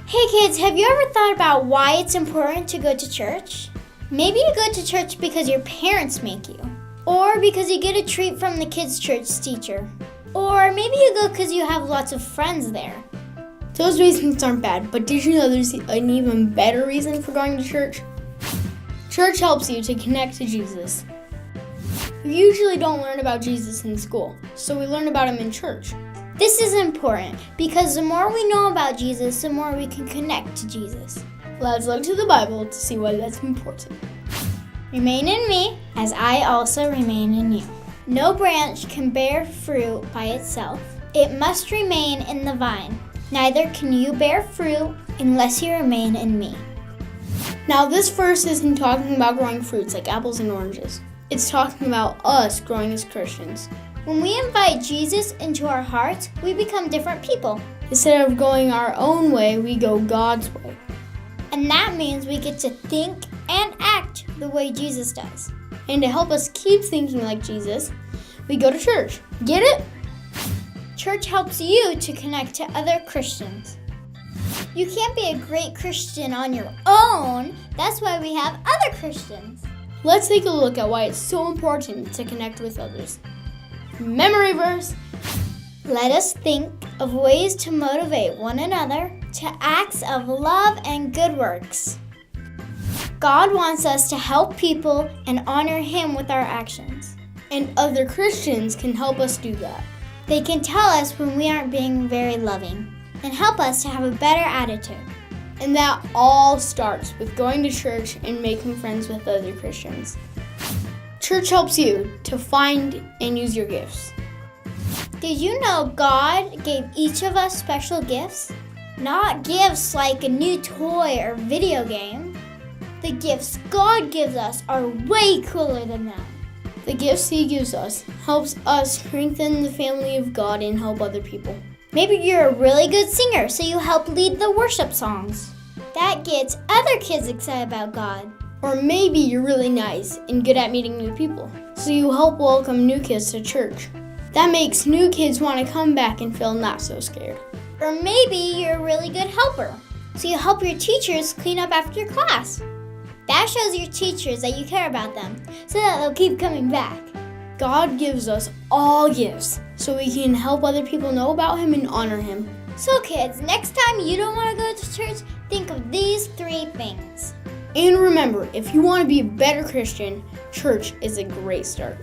Hey kids, have you ever thought about why it's important to go to church? Maybe you go to church because your parents make you. Or because you get a treat from the kids' church teacher. Or maybe you go because you have lots of friends there. Those reasons aren't bad, but did you know there's an even better reason for going to church? Church helps you to connect to Jesus. We usually don't learn about Jesus in school, so we learn about him in church. This is important because the more we know about Jesus, the more we can connect to Jesus. Let's look to the Bible to see why that's important. Remain in me, as I also remain in you. No branch can bear fruit by itself. It must remain in the vine. Neither can you bear fruit unless you remain in me. Now, this verse isn't talking about growing fruits like apples and oranges. It's talking about us growing as Christians. When we invite Jesus into our hearts, we become different people. Instead of going our own way, we go God's way. And that means we get to think and act the way Jesus does. And to help us keep thinking like Jesus, we go to church. Get it? Church helps you to connect to other Christians. You can't be a great Christian on your own. That's why we have other Christians. Let's take a look at why it's so important to connect with others. Memory verse. Let us think of ways to motivate one another to acts of love and good works. God wants us to help people and honor him with our actions. And other Christians can help us do that. They can tell us when we aren't being very loving and help us to have a better attitude. And that all starts with going to church and making friends with other Christians. Church helps you to find and use your gifts. Did you know God gave each of us special gifts? Not gifts like a new toy or video game. The gifts God gives us are way cooler than that. The gifts he gives us helps us strengthen the family of God and help other people. Maybe you're a really good singer, so you help lead the worship songs. That gets other kids excited about God. Or maybe you're really nice and good at meeting new people, so you help welcome new kids to church. That makes new kids want to come back and feel not so scared. Or maybe you're a really good helper, so you help your teachers clean up after your class. That shows your teachers that you care about them, so that they'll keep coming back. God gives us all gifts, so we can help other people know about him and honor him. So kids, next time you don't want to go to church, think of these 3 things. And remember, if you want to be a better Christian, church is a great start.